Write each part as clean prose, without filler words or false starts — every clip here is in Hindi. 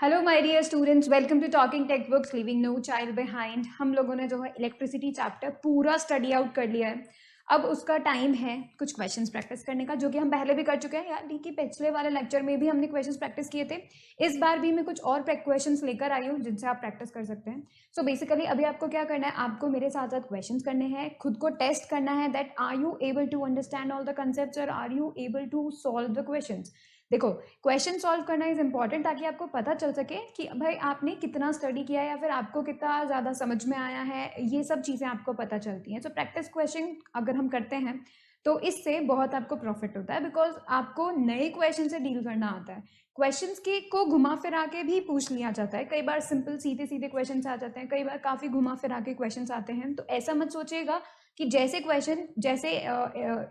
Hello my dear students, welcome to talking text books leaving no child behind. हम लोगों ने जो है इलेक्ट्रिसिटी चैप्टर पूरा स्टडी आउट कर लिया है। अब उसका टाइम है कुछ क्वेश्चंस प्रैक्टिस करने का, जो कि हम पहले भी कर चुके हैं यार। कि पिछले वाले लेक्चर में भी हमने क्वेश्चंस प्रैक्टिस किए थे। इस बार भी मैं कुछ और क्वेश्चंस लेकर आई हूँ जिनसे आप प्रैक्टिस कर सकते हैं। सो बेसिकली अभी आपको क्या करना है, आपको मेरे साथ साथ क्वेश्चंस करने हैं, खुद को टेस्ट करना है that are you able to understand all the concepts और are you able to solve the questions. देखो, क्वेश्चन सॉल्व करना इज इंपॉर्टेंट ताकि आपको पता चल सके कि भाई आपने कितना स्टडी किया है या फिर आपको कितना ज़्यादा समझ में आया है। ये सब चीज़ें आपको पता चलती हैं। सो प्रैक्टिस क्वेश्चन अगर हम करते हैं तो इससे बहुत आपको प्रॉफिट होता है, बिकॉज आपको नए क्वेश्चन से डील करना आता है। क्वेश्चंस के को घुमा फिरा के भी पूछ लिया जाता है। कई बार सिंपल सीधे सीधे क्वेश्चंस आ जाते हैं, कई बार काफ़ी घुमा फिरा के क्वेश्चंस आते हैं। तो ऐसा मत सोचिएगा कि जैसे क्वेश्चन जैसे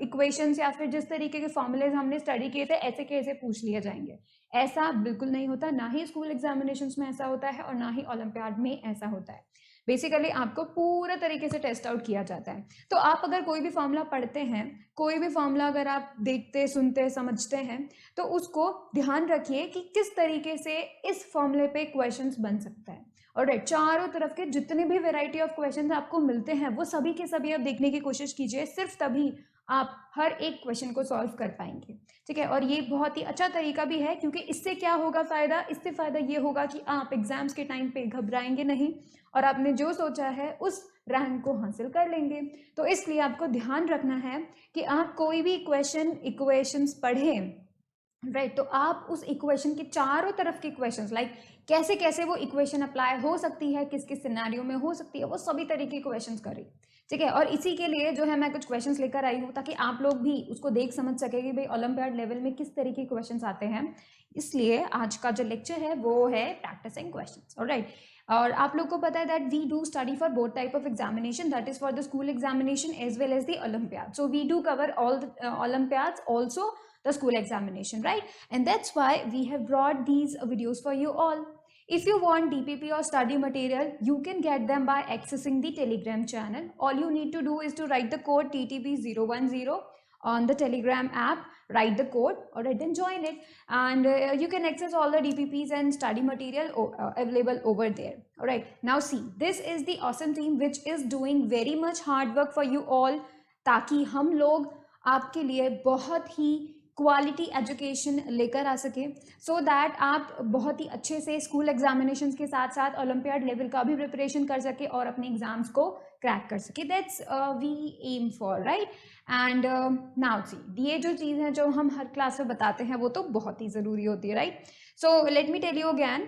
इक्वेशंस या फिर जिस तरीके के फॉर्मूलेज हमने स्टडी किए थे ऐसे कैसे पूछ लिए जाएंगे। ऐसा बिल्कुल नहीं होता, ना ही स्कूल एग्जामिनेशंस में ऐसा होता है और ना ही ओलंपियाड में ऐसा होता है। बेसिकली आपको पूरा तरीके से टेस्ट आउट किया जाता है। तो आप अगर कोई भी फॉर्मूला पढ़ते हैं, कोई भी फॉर्मूला अगर आप देखते सुनते समझते हैं, तो उसको ध्यान रखिए कि किस तरीके से इस फॉर्मूले पे क्वेश्चंस बन सकता है। और चारों तरफ के जितने भी वेराइटी ऑफ क्वेश्चन आपको मिलते हैं वो सभी के सभी आप देखने की कोशिश कीजिए। सिर्फ तभी आप हर एक क्वेश्चन को सॉल्व कर पाएंगे। ठीक है, और ये बहुत ही अच्छा तरीका भी है, क्योंकि इससे क्या होगा फ़ायदा, इससे फ़ायदा ये होगा कि आप एग्जाम्स के टाइम पे घबराएंगे नहीं और आपने जो सोचा है उस रैंक को हासिल कर लेंगे। तो इसलिए आपको ध्यान रखना है कि आप कोई भी इक्वेशंस पढ़ें, राइट, तो आप उस इक्वेशन के चारों तरफ के क्वेश्चंस, लाइक कैसे कैसे वो इक्वेशन अप्लाई हो सकती है, किस किस सिनेरियो में हो सकती है, वो सभी तरीके के क्वेश्चंस करें। ठीक है, और इसी के लिए जो है मैं कुछ क्वेश्चंस लेकर आई हूँ ताकि आप लोग भी उसको देख समझ सके कि भाई ओलंपियाड लेवल में किस तरीके के क्वेश्चंस आते हैं। इसलिए आज का जो लेक्चर है वो है प्रैक्टिसिंग क्वेश्चंस। ऑलराइट, और आप लोग को पता है that we do study for both type of examination, that is for the school examination as well as the olympiad. So we do cover all the olympiads also the school examination, right? And that's why we have brought these videos for you all. If you want DPP or study material, you can get them by accessing the Telegram channel. All you need to do is to write the code TTB010 on the Telegram app. Write the code, alright, then join it, and you can access all the DPPs and study material available over there. Alright, now see, this is the awesome team which is doing very much hard work for you all, ताकि हम लोग आपके लिए बहुत ही क्वालिटी एजुकेशन लेकर आ सके, सो दैट आप बहुत ही अच्छे से स्कूल एग्जामिनेशंस के साथ साथ ओलंपियाड लेवल का भी प्रिपरेशन कर सके और अपने एग्जाम्स को क्रैक कर सके। That's we aim for, right. And now see, ये जो चीज़ है जो हम हर क्लास में बताते हैं वो तो बहुत ही ज़रूरी होती है, right. So let me tell you again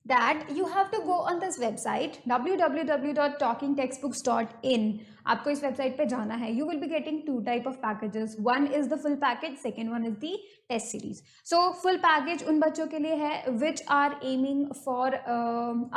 that you have to go on this website www.talkingtextbooks.in. आपको इस वेबसाइट पे जाना है। You will be getting two type of packages. One is the full package, second one is the test series. So full package उन बच्चों के लिए है which are aiming for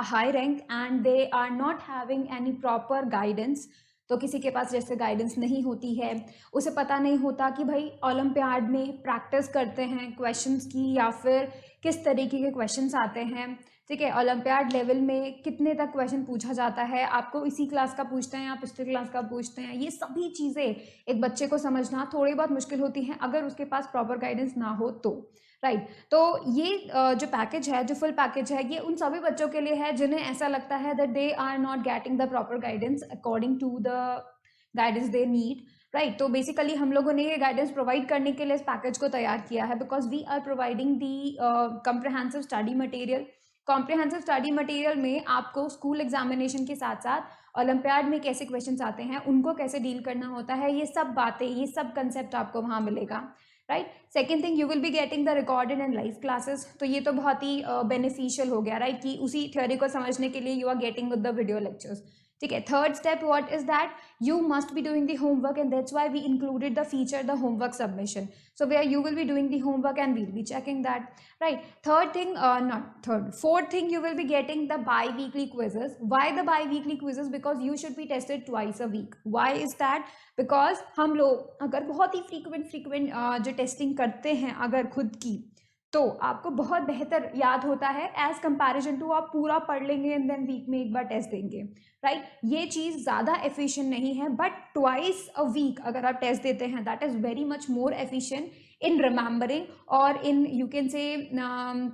a high rank and they are not having any proper guidance. तो किसी के पास जैसे गाइडेंस नहीं होती है, उसे पता नहीं होता कि भाई ओलंपियाड में प्रैक्टिस करते हैं क्वेश्चंस की या फिर किस तरीके के क्वेश्चंस आते हैं। ठीक है, ओलंपियाड लेवल में कितने तक क्वेश्चन पूछा जाता है, आपको इसी क्लास का पूछते हैं या पिछले क्लास का पूछते हैं, ये सभी चीज़ें एक बच्चे को समझना थोड़ी बहुत मुश्किल होती हैं अगर उसके पास प्रॉपर गाइडेंस ना हो तो, राइट। तो ये जो पैकेज है, जो फुल पैकेज है, ये उन सभी बच्चों के लिए है जिन्हें ऐसा लगता है that they are not getting the proper guidance according to the guidance they need, right. तो बेसिकली हम लोगों ने ये गाइडेंस प्रोवाइड करने के लिए इस पैकेज को तैयार किया है, because we are providing the comprehensive study material. Comprehensive study material में आपको स्कूल एग्जामिनेशन के साथ साथ ओलंपियाड में कैसे क्वेश्चंस आते हैं, उनको कैसे डील करना होता है, ये सब बातें, ये सब कंसेप्ट आपको वहाँ मिलेगा, right. Second thing, you will be getting the recorded and live classes. तो ये तो बहुत ही बेनिफिशियल हो गया, राइट, कि उसी थ्योरी को समझने के लिए you are getting with the video lectures. ठीक है, third step what is that, you must be doing the homework and that's why we included the feature the homework submission, so where you will be doing the homework and we'll be checking that, right. Third thing, not third, fourth thing, you will be getting the bi-weekly quizzes. Why the bi-weekly quizzes? Because you should be tested twice a week. Why is that? Because हम लोग अगर बहुत ही frequent जो टेस्टिंग करते हैं अगर खुद की, तो आपको बहुत बेहतर याद होता है एज कंपैरिजन टू आप पूरा पढ़ लेंगे एंड देन वीक में एक बार टेस्ट देंगे, राइट? ये चीज़ ज़्यादा एफिशिएंट नहीं है, बट ट्वाइस अ वीक अगर आप टेस्ट देते हैं that is very much more efficient in remembering और इन यू कैन से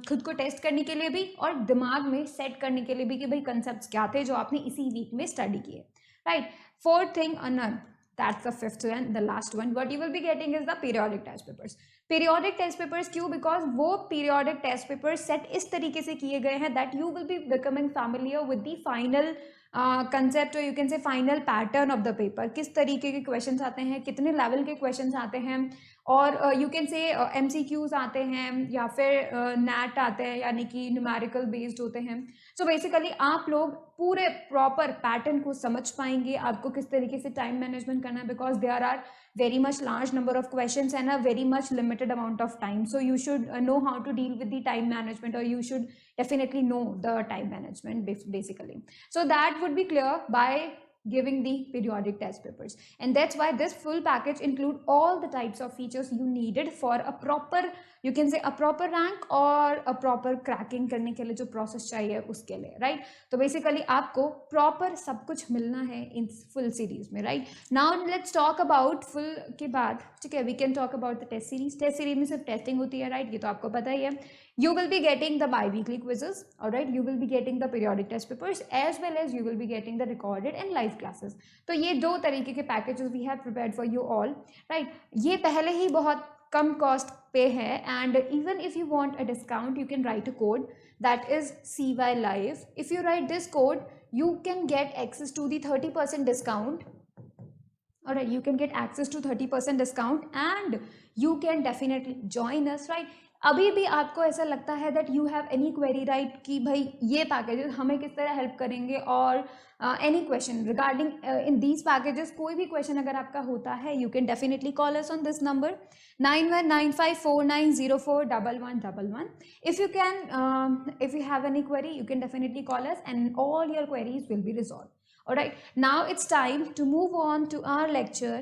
खुद को टेस्ट करने के लिए भी और दिमाग में सेट करने के लिए भी कि भाई कंसेप्ट क्या थे जो आपने इसी वीक में स्टडी किए, right? Fourth thing owner, that's the fifth and the last one, what you will be getting is the periodic test papers. Periodic test papers क्यों? because वो periodic test papers set इस तरीके से किए गए हैं that you will be becoming familiar with the final concept or you can say final pattern of the paper. किस तरीके के questions आते हैं, कितने level के questions आते हैं और you can say MCQs आते हैं या फिर NAT आते हैं यानी कि numerical based होते हैं. So basically आप लोग पूरे प्रॉपर पैटर्न को समझ पाएंगे, आपको किस तरीके से टाइम मैनेजमेंट करना है, because there are very much large number of questions and a very much limited amount of time, so you should know how to deal with the time management or you should definitely know the time management basically. So that would be clear by giving the periodic test papers, and that's why this full package include all the types of features you needed for a proper you can say a proper rank or a proper cracking करने के लिए जो process चाहिए उसके लिए, right? तो basically आपको proper सब कुछ मिलना है इन full series में, right? Now let's talk about full के बाद, ठीक है, we can talk about the test series. Test series में सिर्फ testing होती है, right? ये तो आपको पता ही है. You will be getting the bi-weekly quizzes, all right? You will be getting the periodic test papers as well as you will be getting the recorded and live classes. तो ये दो तरीके के packages we have prepared for you all, right? ये पहले ही बहुत कम कॉस्ट पे है and even if you want a discount you can write a code that is CY Live. If you write this code you can get access to the 30% discount. Alright, you can get access to 30% discount and you can definitely join us, right? अभी भी आपको ऐसा लगता है that you have any query, right, कि भाई ये पैकेजेस हमें किस तरह हेल्प करेंगे और any question regarding in these packages, कोई भी क्वेश्चन अगर आपका होता है you can definitely call us on this number 919549041111. If you have any query you can definitely call us and all your queries will be resolved. Alright, now it's time to move on to our lecture,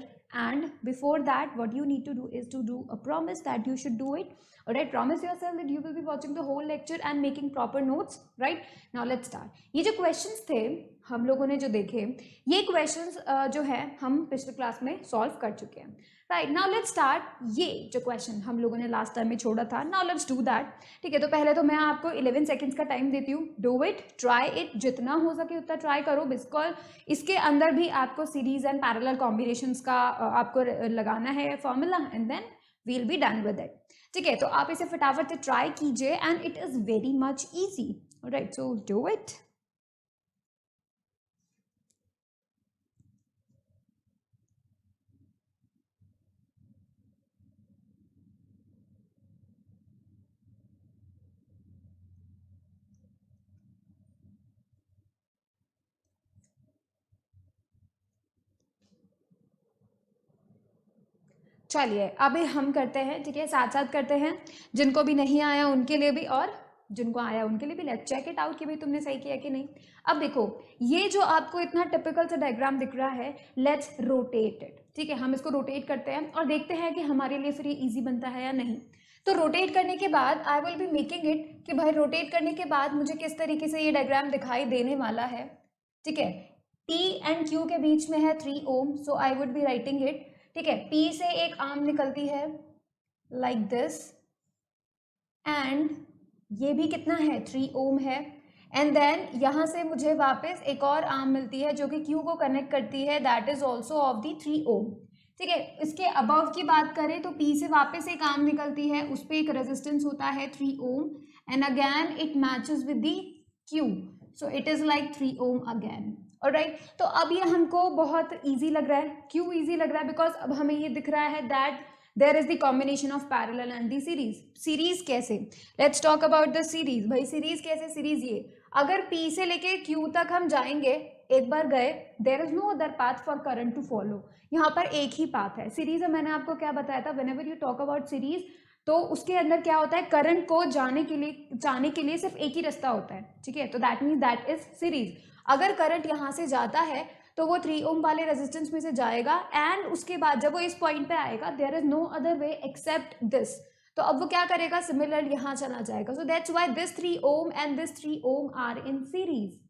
and before that what you need to do is to do a promise that you should do it. Alright, promise yourself that you will be watching the whole lecture and making proper notes, right? Now let's start. ये जो questions थे हम लोगों ने जो देखे, ये questions जो है हम पिछले क्लास में सॉल्व कर चुके हैं, राइट? Now let's start. ये जो क्वेश्चन हम लोगों ने लास्ट टाइम में छोड़ा था, नाउ लेट्स डू दैट. ठीक है, तो पहले तो मैं आपको 11 सेकेंड्स का टाइम देती हूँ. डू इट, ट्राई इट, जितना हो सके उतना ट्राई करो, बिकॉज इसके अंदर भी आपको सीरीज एंड पैरेलल कॉम्बिनेशंस का आपको लगाना है formula and then we'll be done with it. ठीक है, तो आप इसे फटाफट से ट्राई कीजिए and it is very much easy. Right, so do it. चलिए अभी हम करते हैं, ठीक है, साथ साथ करते हैं. जिनको भी नहीं आया उनके लिए भी और जिनको आया उनके लिए भी. लेट्स चेक इट आउट कि भाई तुमने सही किया कि नहीं. अब देखो ये जो आपको इतना टिपिकल सा डायग्राम दिख रहा है, लेट्स रोटेट इट. ठीक है, हम इसको रोटेट करते हैं और देखते हैं कि हमारे लिए फिर ये ईजी बनता है या नहीं. तो रोटेट करने के बाद आई विल बी मेकिंग इट कि भाई रोटेट करने के बाद मुझे किस तरीके से ये डायग्राम दिखाई देने वाला है. ठीक है, P एंड Q के बीच में है 3 ohm, so I would be writing it. ठीक है, P से एक आर्म निकलती है लाइक दिस एंड ये भी कितना है 3 ओम है, एंड देन यहाँ से मुझे वापस एक और आर्म मिलती है जो कि Q को कनेक्ट करती है, that is also of the 3 ओम. ठीक है, इसके अबव की बात करें तो P से वापस एक आर्म निकलती है, उस पर एक रेजिस्टेंस होता है 3 ohm and again it matches with the Q, सो it is like 3 ohm again. Alright, तो अब ये हमको बहुत इजी लग रहा है. क्यों इजी लग रहा है? बिकॉज अब हमें ये दिख रहा है that there is the combination of parallel and the series. Series कैसे? Let's talk about the series. भाई सीरीज कैसे? सीरीज ये अगर P से लेके Q तक हम जाएंगे, एक बार गए, there is no other path for current to follow. यहाँ पर एक ही पाथ है. सीरीज में मैंने आपको क्या बताया था, whenever you talk about series तो उसके अंदर क्या होता है, करंट को जाने के लिए सिर्फ एक ही रास्ता होता है. ठीक है, तो that means that is series. अगर करंट यहाँ से जाता है तो वो 3 ओम वाले रेजिस्टेंस में से जाएगा एंड उसके बाद जब वो इस पॉइंट पे आएगा there is no other way except this. तो अब वो क्या करेगा, सिमिलर यहाँ चला जाएगा. So that's why this 3 ohm and this 3 ohm are in series.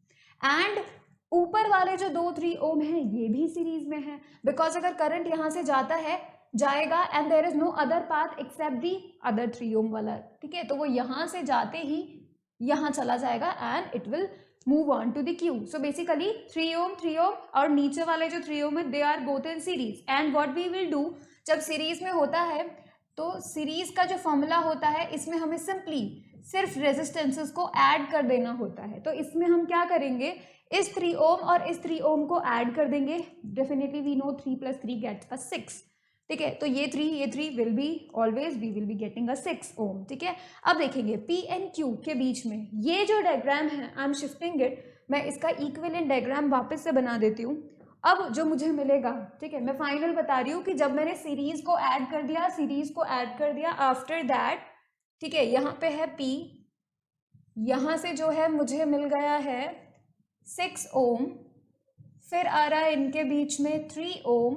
And ऊपर वाले जो 3 ओम हैं ये भी सीरीज में है, बिकॉज अगर करंट यहाँ से जाएगा and there is no other path except the other 3 ohm वाला. ठीक है, तो वो यहाँ से जाते ही यहाँ चला जाएगा and it will move on to the Q. So basically 3 ohm और नीचे वाले जो 3 ओम है they are both in series. And what we will do, जब सीरीज में होता है तो सीरीज का जो फॉर्मूला होता है इसमें हमें सिर्फ रेजिस्टेंसेस को ऐड कर देना होता है. तो इसमें हम क्या करेंगे, इस 3 ओम और इस 3 ओम को ऐड कर देंगे. Definitely we know 3 + 3 gets a 6. ठीक है, तो ये 3 will be always we will be getting a 6 ohm. ठीक है, अब देखेंगे पी एंड क्यू के बीच में ये जो डायग्राम है, आई एम शिफ्टिंग इट, मैं इसका इक्विवेलेंट डायग्राम वापस से बना देती हूँ. अब जो मुझे मिलेगा, ठीक है, मैं फाइनल बता रही हूँ कि जब मैंने सीरीज को ऐड कर दिया आफ्टर दैट, ठीक है, यहाँ पे है P, यहाँ से जो है मुझे मिल गया है 6 ओम, फिर आ रहा है इनके बीच में 3 ohm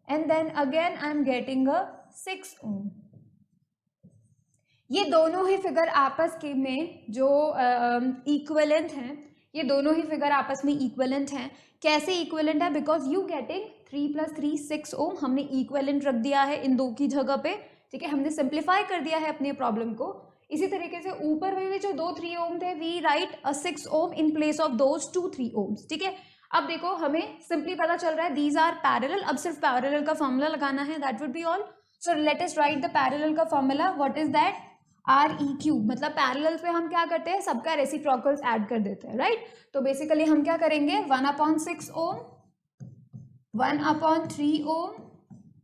and then again I am getting a 6 ohm. ये दोनों ही फिगर आपस के में जो इक्विवेलेंट हैं, ये दोनों ही फिगर आपस में इक्विवेलेंट हैं. कैसे इक्विवेलेंट है, बिकॉज यू गेटिंग 3 + 3 6 ओम, हमने इक्विवेलेंट रख दिया है इन दो की जगह पे. ठीक है, हमने सिंप्लीफाई कर दिया है अपने प्रॉब्लम को. इसी तरीके से ऊपर में भी जो 2 3 ओम थे, we write a 6 ohm in place of those 2 3 ohms. ठीक है, अब देखो हमें सिंपली पता चल रहा है दीज आर पैरेलल. अब सिर्फ पैरेलल का फॉर्मूला लगाना है, that would be all. So let us write the parallel का formula. What is that, REQ. मतलब पैरेलल पे हम क्या करते हैं, सबका रेसिप्रोकल्स ऐड कर देते हैं, राइट. तो बेसिकली हम क्या करेंगे, 1/6 ओम, 1/3 ओम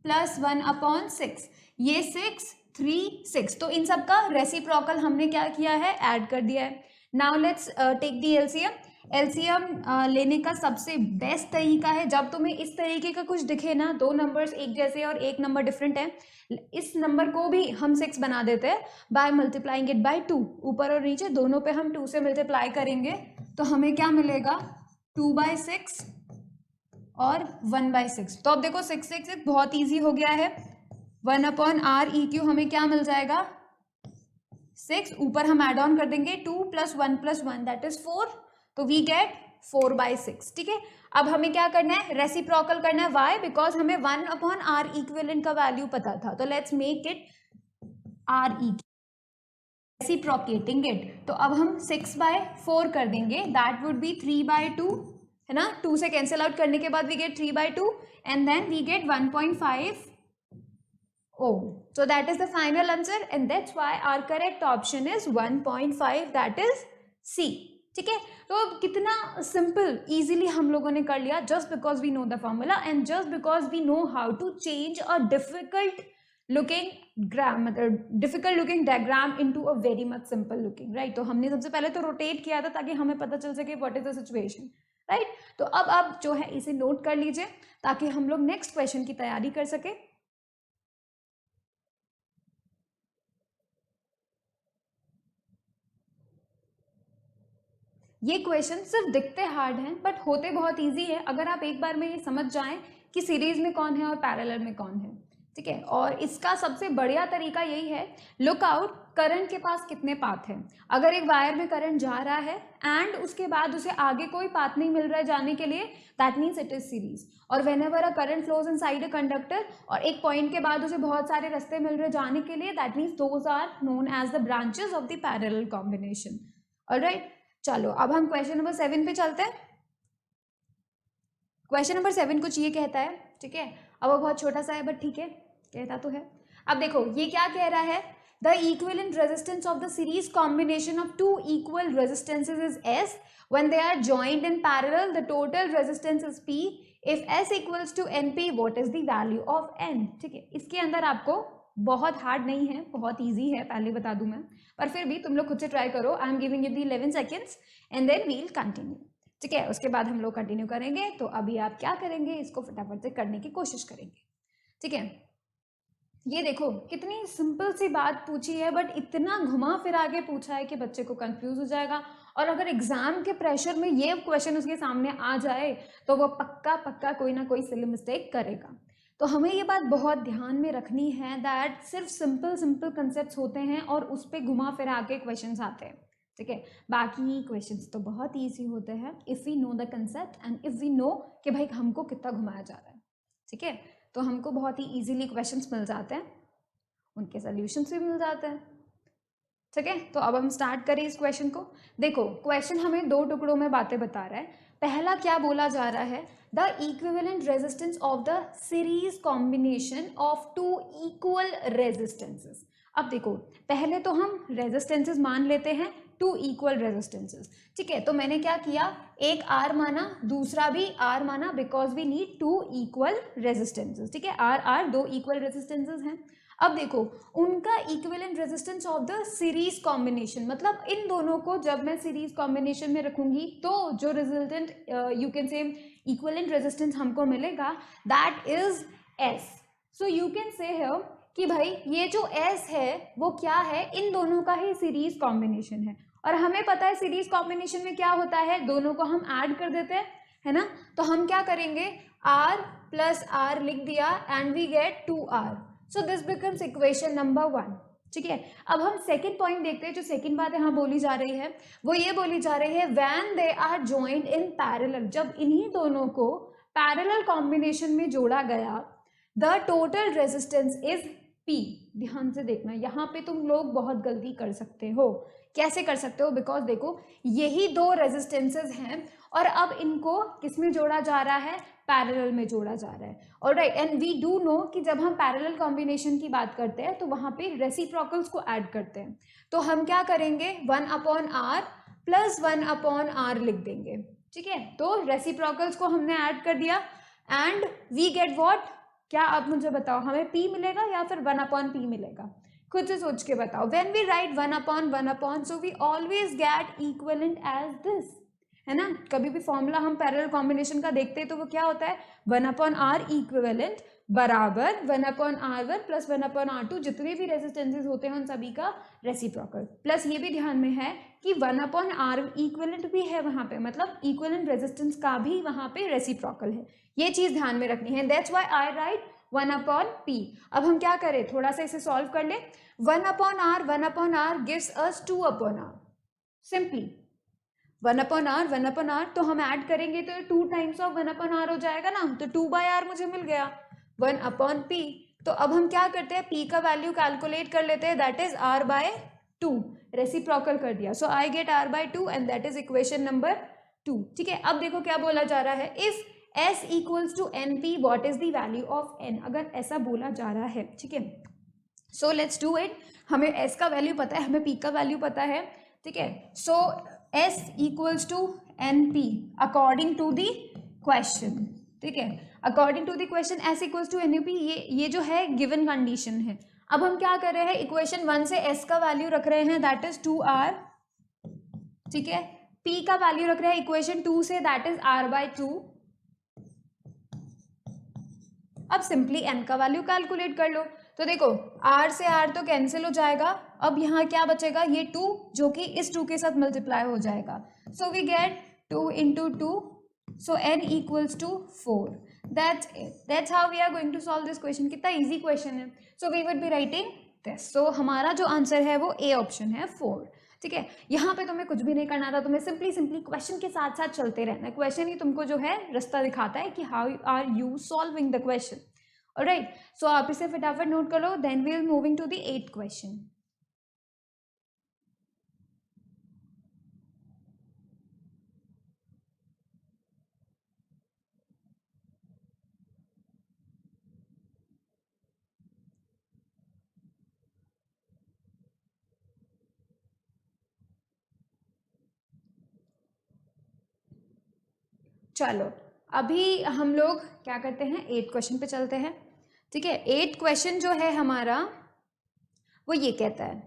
प्लस 1/6, ये 6 3 6. तो इन सबका रेसिप्रोकल हमने क्या किया है, ऐड कर दिया है. Now let's take the LCM. LCM लेने का सबसे बेस्ट तरीका है, जब तुम्हें इस तरीके का कुछ दिखे ना, 2 नंबर्स एक जैसे और एक नंबर डिफरेंट है, इस नंबर को भी हम 6 बना देते हैं बाय मल्टीप्लाइंग इट बाय 2. ऊपर और नीचे दोनों पे हम 2 से मल्टीप्लाई करेंगे तो हमें क्या मिलेगा, 2/6 और 1/6. तो अब देखो 6 6 6 बहुत ईजी हो गया है. 1/REQ हमें क्या मिल जाएगा, 6. ऊपर हम ऐड ऑन कर देंगे 2 + 1 + 1 दैट इज 4. तो वी गेट 4/6. ठीक है, अब हमें क्या करना है, रेसिप्रोकल करना है. वाई, बिकॉज हमें 1/R इक्विवेलेंट का वैल्यू पता था. तो let's make it RE, reciprocating it. तो अब हम 6/4 कर देंगे, दैट वुड बी 3/2, है ना. 2 से कैंसिल आउट करने के बाद we get 3/2 and then we get 1.5 ohm. So that is the final answer and that's why our correct option is 1.5, that is C. ठीक है, तो अब कितना सिंपल इजीली हम लोगों ने कर लिया, just because we know the formula and just because we know how to change a difficult looking gram, मतलब difficult looking diagram into a very much simple looking, right. तो हमने सबसे पहले तो रोटेट किया था ताकि हमें पता चल सके what is the situation, right. तो अब आप जो है इसे नोट कर लीजिए ताकि हम लोग नेक्स्ट क्वेश्चन की तैयारी कर सके. ये क्वेश्चन सिर्फ दिखते हार्ड हैं बट होते बहुत इजी है अगर आप एक बार में ये समझ जाएं कि सीरीज में कौन है और पैरेलल में कौन है. ठीक है, और इसका सबसे बढ़िया तरीका यही है, लुक आउट करंट के पास कितने पाथ हैं. अगर एक वायर में करंट जा रहा है एंड उसके बाद उसे आगे कोई पाथ नहीं मिल रहा है जाने के लिए, that means it is series. और whenever a current flows inside a conductor और एक पॉइंट के बाद उसे बहुत सारे रास्ते मिल रहे जाने के लिए, that means those are known as the branches of the parallel combination. Alright, चलो अब हम क्वेश्चन नंबर 7 पे चलते हैं. क्वेश्चन नंबर 7 कुछ ये कहता है, ठीक है, अब वो बहुत छोटा सा है बट ठीक है, कहता तो है. अब देखो ये क्या कह रहा है, the equivalent resistance of the series combination of 2 equal resistances is S. When they are joined in parallel, the total resistance is P. If S equals to NP, what is the value of N? ठीक है, इसके अंदर आपको बहुत हार्ड नहीं है, बहुत इजी है, पहले बता दूं मैं, पर फिर भी तुम लोग खुद से ट्राई करो. I am giving you the 11 seconds and then we will continue. ठीक है, उसके बाद हम लोग कंटिन्यू करेंगे. तो अभी आप क्या करेंगे, इसको फटाफट से करने की कोशिश करेंगे. ठीक है, ये देखो कितनी सिंपल सी बात पूछी है बट इतना घुमा फिरा के पूछा है कि बच्चे को कंफ्यूज हो जाएगा. और अगर एग्जाम के प्रेशर में ये क्वेश्चन उसके सामने आ जाए तो वो पक्का पक्का कोई ना कोई सिली मिस्टेक करेगा. तो हमें ये बात बहुत ध्यान में रखनी है दैट सिर्फ सिंपल कंसेप्ट होते हैं और उस पर घुमा फिरा के क्वेश्चंस आते हैं, ठीक है। बाकी क्वेश्चंस तो बहुत ईजी होते हैं if we know the concept and if we know कि भाई हमको कितना घुमाया जा रहा है, ठीक है। तो हमको बहुत ही ईजिली क्वेश्चंस मिल जाते हैं, उनके सोल्यूशंस भी मिल जाते हैं, ठीक है। तो अब हम स्टार्ट करें इस क्वेश्चन को। देखो क्वेश्चन हमें दो टुकड़ों में बातें बता रहा है। पहला क्या बोला जा रहा है, the equivalent resistance of the series combination of two equal resistances. अब देखो पहले तो हम रेजिस्टेंसेस मान लेते हैं टू इक्वल रेजिस्टेंसेस, ठीक है। तो मैंने क्या किया, एक आर माना दूसरा भी आर माना because we need two equal resistances, ठीक है। आर आर दो इक्वल रेजिस्टेंसेस हैं। अब देखो उनका equivalent resistance of the series combination, मतलब इन दोनों को जब मैं सीरीज कॉम्बिनेशन में रखूंगी तो जो resultant you can say equivalent resistance हमको मिलेगा that is S. So you can say here कि भाई ये जो एस है वो क्या है, इन दोनों का ही सीरीज कॉम्बिनेशन है। और हमें पता है सीरीज कॉम्बिनेशन में क्या होता है, दोनों को हम ऐड कर देते हैं, है ना। तो हम क्या करेंगे, आर प्लस आर लिख दिया and we get 2r। So this becomes equation number 1, ठीक है। अब हम सेकंड पॉइंट देखते हैं। जो सेकंड बात यहाँ बोली जा रही है वो ये बोली जा रही है when they are joined in parallel, जब इन्हीं दोनों को पैरेलल कॉम्बिनेशन में जोड़ा गया, the total resistance is P। ध्यान से देखना, यहाँ पे तुम लोग बहुत गलती कर सकते हो। कैसे कर सकते हो, बिकॉज देखो यही दो रेजिस्टेंसेज हैं और अब इनको किसमें जोड़ा जा रहा है, पैरेलल में जोड़ा जा रहा है। Alright, and we do know कि जब हम पैरेलल कॉम्बिनेशन की बात करते हैं तो वहाँ पे रेसिप्रोकल्स को ऐड करते हैं। तो हम क्या करेंगे, 1/r प्लस 1/r लिख देंगे, ठीक है। तो रेसिप्रोकल्स को हमने ऐड कर दिया एंड वी गेट व्हाट, क्या आप मुझे बताओ, हमें P मिलेगा या फिर 1/P मिलेगा, खुद से सोच के बताओ। When we write 1/1/, so we always get equivalent as this, है ना। कभी भी फॉर्मूला हम पैरेलल कॉम्बिनेशन का देखते हैं तो वो क्या होता है, 1/r इक्विवेलेंट बराबर 1/r1 प्लस 1/r2, जितने भी रेजिस्टेंसेज होते हैं उन सभी का रेसिप्रोकल। प्लस ये भी ध्यान में है कि 1/r इक्विवेलेंट भी है वहाँ पे, मतलब इक्विवेलेंट रेजिस्टेंस का भी वहाँ पे रेसिप्रोकल है। ये चीज ध्यान में रखनी है, that's why I right 1/P। अब हम क्या करें, थोड़ा सा इसे सॉल्व कर ले। 1/r gives us 2/r, simply 1/r तो हम ऐड करेंगे तो 2 टाइम्स ऑफ 1/r हो जाएगा ना, तो 2/r मुझे मिल गया 1/P। तो अब हम क्या करते हैं, P का वैल्यू कैलकुलेट कर लेते हैं, दैट इज r/2, रेसिप्रोकल कर दिया। So I get r/2 and that is equation number 2, ठीक है। अब देखो क्या बोला जा रहा है, if S equals to NP, what is the value of N, अगर ऐसा बोला जा रहा है, ठीक है। सो लेट्स डू इट, हमें S का वैल्यू पता है, हमें P का वैल्यू पता है, ठीक है। So S equals to NP according to the question, ठीक है। According to the question S equals to NP, ये जो है गिवन कंडीशन है। अब हम क्या कर रहे हैं, इक्वेशन 1 से S का वैल्यू रख रहे हैं, दैट इज 2r, ठीक है। P का वैल्यू रख रहे हैं इक्वेशन 2 से, दैट इज r/2। अब सिंपली n का वैल्यू कैलकुलेट कर लो। तो देखो r से r तो कैंसिल हो जाएगा, अब यहाँ क्या बचेगा, ये 2 जो कि इस 2 के साथ मल्टीप्लाई हो जाएगा। So we get 2 into 2, so n equals to 4। That's it, that's how we are going to solve this question। कितना इजी क्वेश्चन है। So we would be writing this, सो हमारा जो आंसर है वो ए ऑप्शन है 4, ठीक है। यहाँ पे तुम्हें कुछ भी नहीं करना था, तुम्हें सिंपली क्वेश्चन के साथ साथ चलते रहना है। क्वेश्चन ही तुमको जो है रास्ता दिखाता है कि how are you solving the question, alright. So आप इसे फटाफट नोट कर लो, then we will moving to the 8th question. चलो अभी हम लोग क्या करते हैं, 8th क्वेश्चन पे चलते हैं, ठीक है। 8th क्वेश्चन जो है हमारा वो ये कहता है,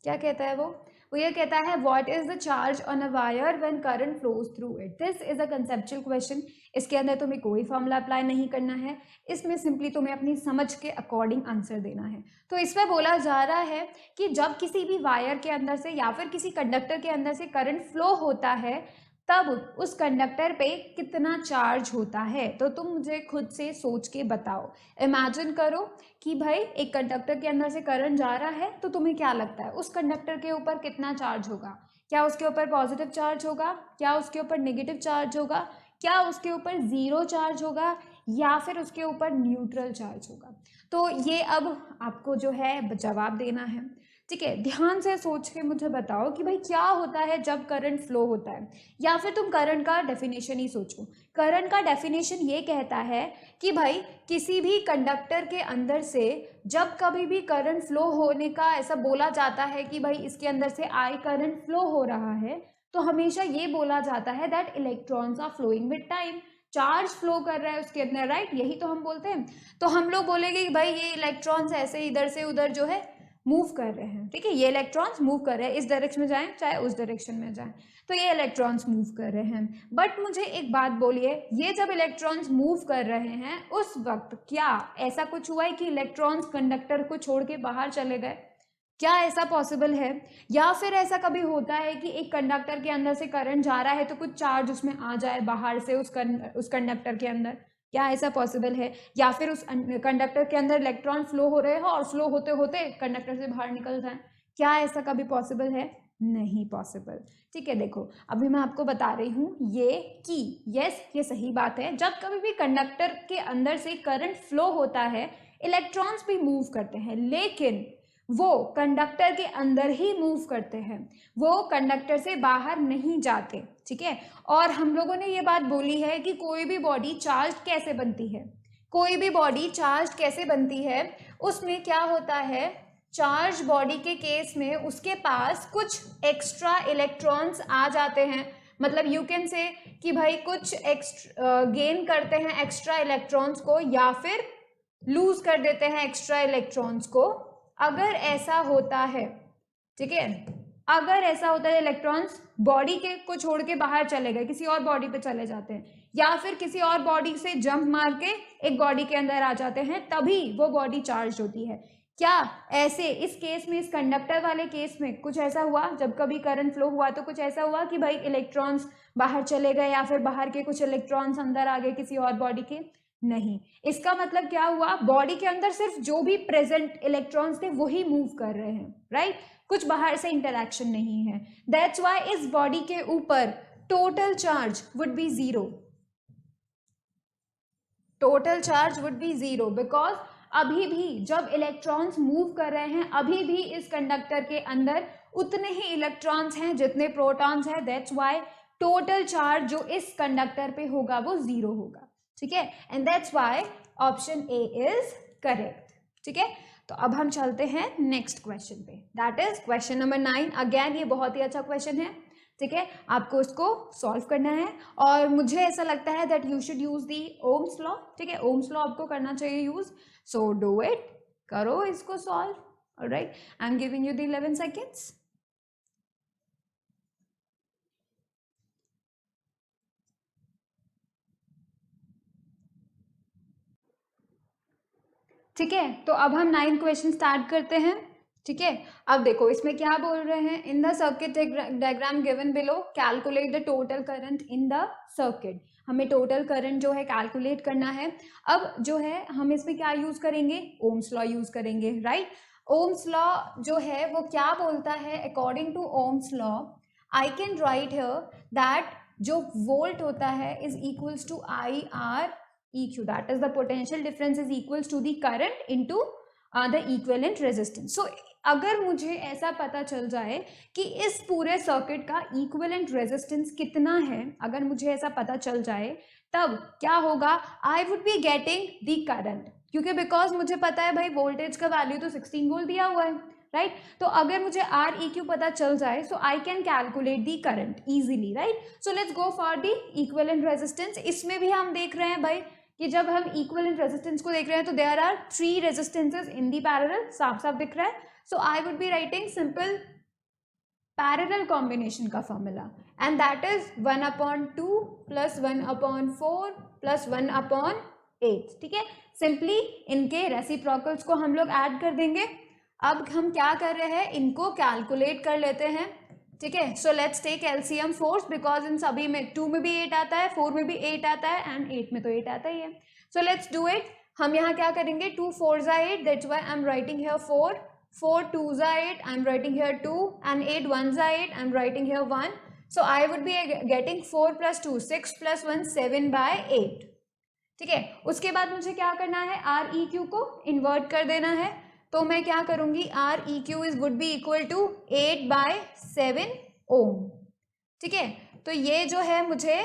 क्या कहता है वो ये कहता है what is the charge on a wire when current flows through it. This is a conceptual question. इसके अंदर तुम्हें कोई फॉर्मूला अप्लाई नहीं करना है, इसमें सिंपली तुम्हें अपनी समझ के अकॉर्डिंग आंसर देना है। तो इसमें बोला जा रहा है कि जब किसी भी वायर के अंदर से या फिर किसी कंडक्टर के अंदर से करंट फ्लो होता है तब उस कंडक्टर पे कितना चार्ज होता है। तो तुम मुझे खुद से सोच के बताओ। इमेजिन करो कि भाई एक कंडक्टर के अंदर से करंट जा रहा है, तो तुम्हें क्या लगता है उस कंडक्टर के ऊपर कितना चार्ज होगा? क्या उसके ऊपर पॉजिटिव चार्ज होगा, क्या उसके ऊपर नेगेटिव चार्ज होगा, क्या उसके ऊपर जीरो चार्ज होगा, या फिर उसके ऊपर न्यूट्रल चार्ज होगा? तो ये अब आपको जो है जवाब देना है। ठीक है, ध्यान से सोच के मुझे बताओ कि भाई क्या होता है जब करंट फ्लो होता है। या फिर तुम करंट का डेफिनेशन ही सोचो। करंट का डेफिनेशन ये कहता है कि भाई किसी भी कंडक्टर के अंदर से जब कभी भी करंट फ्लो होने का ऐसा बोला जाता है कि भाई इसके अंदर से आई करंट फ्लो हो रहा है, तो हमेशा ये बोला जाता है that electrons are flowing with time. Charge flow कर रहा है उसके अंदर, राइट? यही तो हम बोलते हैं। तो हम लोग बोलेंगे कि भाई ये इलेक्ट्रॉन्स ऐसे इधर से उधर जो है मूव कर रहे हैं। ठीक है, ये इलेक्ट्रॉन्स मूव कर रहे हैं, इस डायरेक्शन में जाएं चाहे उस डायरेक्शन में जाएं, तो ये इलेक्ट्रॉन्स मूव कर रहे हैं। बट मुझे एक बात बोलिए, ये जब इलेक्ट्रॉन्स मूव कर रहे हैं उस वक्त क्या ऐसा कुछ हुआ है कि इलेक्ट्रॉन्स कंडक्टर को छोड़ के बाहर चले गए? क्या ऐसा पॉसिबल है? या फिर ऐसा कभी होता है कि एक कंडक्टर के अंदर से करंट जा रहा है तो कुछ चार्ज उसमें आ जाए बाहर से उस कंडक्टर के अंदर? क्या ऐसा पॉसिबल है? या फिर उस कंडक्टर के अंदर इलेक्ट्रॉन फ्लो हो रहे हो और फ्लो होते होते कंडक्टर से बाहर निकल जाए? क्या ऐसा कभी पॉसिबल है? नहीं पॉसिबल। ठीक है, देखो अभी मैं आपको बता रही हूँ ये कि यस ये सही बात है, जब कभी भी कंडक्टर के अंदर से करंट फ्लो होता है इलेक्ट्रॉन्स भी मूव करते हैं, लेकिन वो कंडक्टर के अंदर ही मूव करते हैं, वो कंडक्टर से बाहर नहीं जाते। ठीक है, और हम लोगों ने ये बात बोली है कि कोई भी बॉडी चार्ज कैसे बनती है, कोई भी बॉडी चार्ज कैसे बनती है, उसमें क्या होता है, चार्ज बॉडी के केस में उसके पास कुछ एक्स्ट्रा इलेक्ट्रॉन्स आ जाते हैं। मतलब यू कैन से कि भाई कुछ गेन करते हैं एक्स्ट्रा इलेक्ट्रॉन्स को, या फिर लूज कर देते हैं एक्स्ट्रा इलेक्ट्रॉन्स को। अगर ऐसा होता है, ठीक है, अगर ऐसा होता है इलेक्ट्रॉन्स बॉडी के को छोड़ के बाहर चले गए, किसी और बॉडी पे चले जाते हैं, या फिर किसी और बॉडी से जंप मार के एक बॉडी के अंदर आ जाते हैं, तभी वो बॉडी चार्ज होती है। क्या ऐसे इस केस में, इस कंडक्टर वाले केस में कुछ ऐसा हुआ जब कभी करंट फ्लो हुआ तो कुछ ऐसा हुआ कि भाई इलेक्ट्रॉन्स बाहर चले गए या फिर बाहर के कुछ इलेक्ट्रॉन्स अंदर आ गए किसी और बॉडी के? नहीं। इसका मतलब क्या हुआ, बॉडी के अंदर सिर्फ जो भी प्रेजेंट इलेक्ट्रॉन्स थे वही मूव कर रहे हैं, राइट? कुछ बाहर से इंटरैक्शन नहीं है। दैट्स व्हाई इस बॉडी के ऊपर total charge would be zero. Total charge would be zero because अभी भी जब इलेक्ट्रॉन्स मूव कर रहे हैं अभी भी इस कंडक्टर के अंदर उतने ही इलेक्ट्रॉन्स हैं जितने प्रोटॉन्स हैं। दैट्स व्हाई टोटल चार्ज जो इस कंडक्टर पे होगा वो जीरो होगा। ठीक है, and that's why option A is correct. ठीक है, तो अब हम चलते हैं नेक्स्ट क्वेश्चन पे, that is question number 9। Again ये बहुत ही अच्छा क्वेश्चन है। ठीक है, आपको इसको सॉल्व करना है और मुझे ऐसा लगता है that you should use the Ohm's law. ठीक है, ओम्स लॉ आपको करना चाहिए यूज, सो डू इट, करो इसको solve. Alright, I am giving you the 11 seconds. ठीक है, तो अब हम 9 क्वेश्चन स्टार्ट करते हैं। ठीक है, अब देखो इसमें क्या बोल रहे हैं, in the circuit diagram given below calculate the total current in the circuit. हमें टोटल करंट जो है कैलकुलेट करना है। अब जो है हम इसमें क्या यूज करेंगे, ओम्स लॉ यूज करेंगे, राइट? ओम्स लॉ जो है वो क्या बोलता है, according to Ohm's law I can write here that जो वोल्ट होता है is equals to I R EQ, that is the potential difference is equals to the current into the equivalent resistance. So अगर मुझे ऐसा पता चल जाए कि इस पूरे सर्किट का इक्विवेलेंट रेजिस्टेंस कितना है, अगर मुझे ऐसा पता चल जाए तब क्या होगा, आई would be getting the current, क्योंकि बिकॉज मुझे पता है भाई वोल्टेज का वैल्यू तो 16 वोल्ट दिया हुआ है, राइट? तो अगर मुझे REQ पता चल जाए so I can calculate the current easily, right? So let's go for the equivalent resistance. इसमें भी हम देख रहे हैं भाई कि जब हम इक्विवेलेंट रेजिस्टेंस को देख रहे हैं तो there are 3 resistances in the parallel, साफ साफ दिख रहा है। So I would be writing simple parallel combination का formula and that is 1/2 plus 1/4 plus 1/8। ठीक है, सिंपली इनके रेसिप्रोकल्स को हम लोग ऐड कर देंगे। अब हम क्या कर रहे हैं, इनको कैलकुलेट कर लेते हैं। ठीक है। So let's take LCM force because इन सभी में 2 में भी 8 आता है, 4 में भी 8 आता है एंड 8 में तो 8 आता ही है। So let's do it. हम यहाँ क्या करेंगे, 2 4 जा 8, that's why I am writing here 4, 4 2 जा 8, I am writing here 2 and 8 1 जा 8, I am writing here 1. So I would be getting 4 plus 2 6 plus 1 7 by 8. ठीक है। उसके बाद मुझे क्या करना है, आर ई क्यू को इन्वर्ट कर देना है। तो मैं क्या करूंगी, R E Q is would be equal to 8 by 7 ohm. ठीक है, तो ये जो है मुझे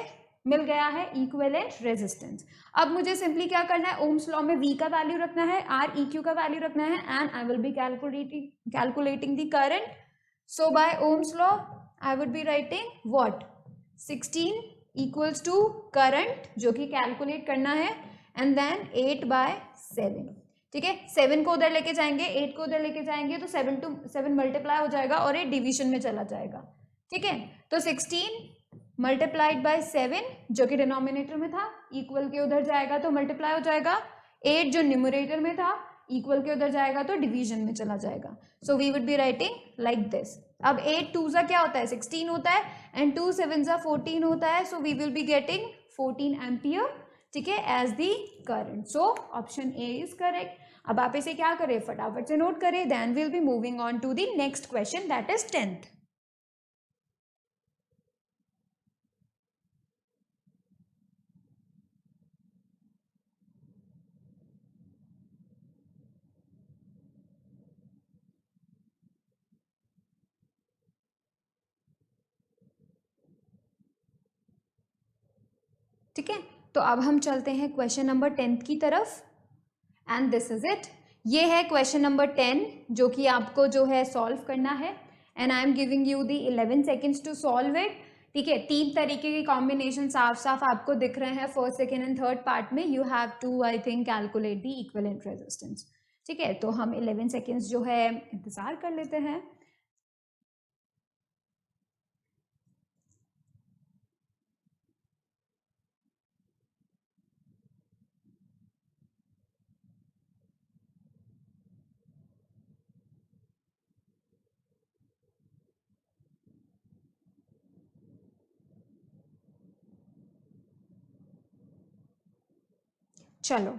मिल गया है इक्विवेलेंट रेजिस्टेंस। अब मुझे सिंपली क्या करना है, ओम्स लॉ में वी का वैल्यू रखना है, आर ई क्यू का वैल्यू रखना है and I will be calculating the current. So by Ohm's law I would be writing what 16 equals to current जो कि कैलकुलेट करना है and then 8 by 7. ठीक है, 7 को उधर लेके जाएंगे, 8 को उधर लेके जाएंगे तो 7 to 7 मल्टीप्लाई हो जाएगा और 8 डिवीजन में चला जाएगा. ठीक है, तो 16 मल्टीप्लाइड बाय 7 जो कि डिनोमिनेटर में था, इक्वल के उधर जाएगा तो मल्टीप्लाई हो जाएगा. 8 जो न्यूमरेटर में था, इक्वल के उधर जाएगा तो डिवीजन में चला जाएगा. So we would be writing like this. अब 8 2 जा क्या होता है, 16 होता है एंड 2 7 जा 14 होता है. So we will be getting 14 ampere. ठीक है, as the current. So option A is correct. अब आप इसे क्या करें, फटाफट से नोट करें. Then will be moving on to the next question, that is 10th. ठीक है, तो अब हम चलते हैं क्वेश्चन नंबर 10 की तरफ एंड दिस इज इट. ये है क्वेश्चन नंबर 10 जो कि आपको जो है सॉल्व करना है and I am giving you the 11 seconds to solve it. ठीक है, 3 तरीके के कॉम्बिनेशन साफ साफ आपको दिख रहे हैं first second and third part में. You have to I think calculate the equivalent resistance. ठीक है, तो हम 11 सेकेंड्स जो है इंतजार कर लेते हैं. चलो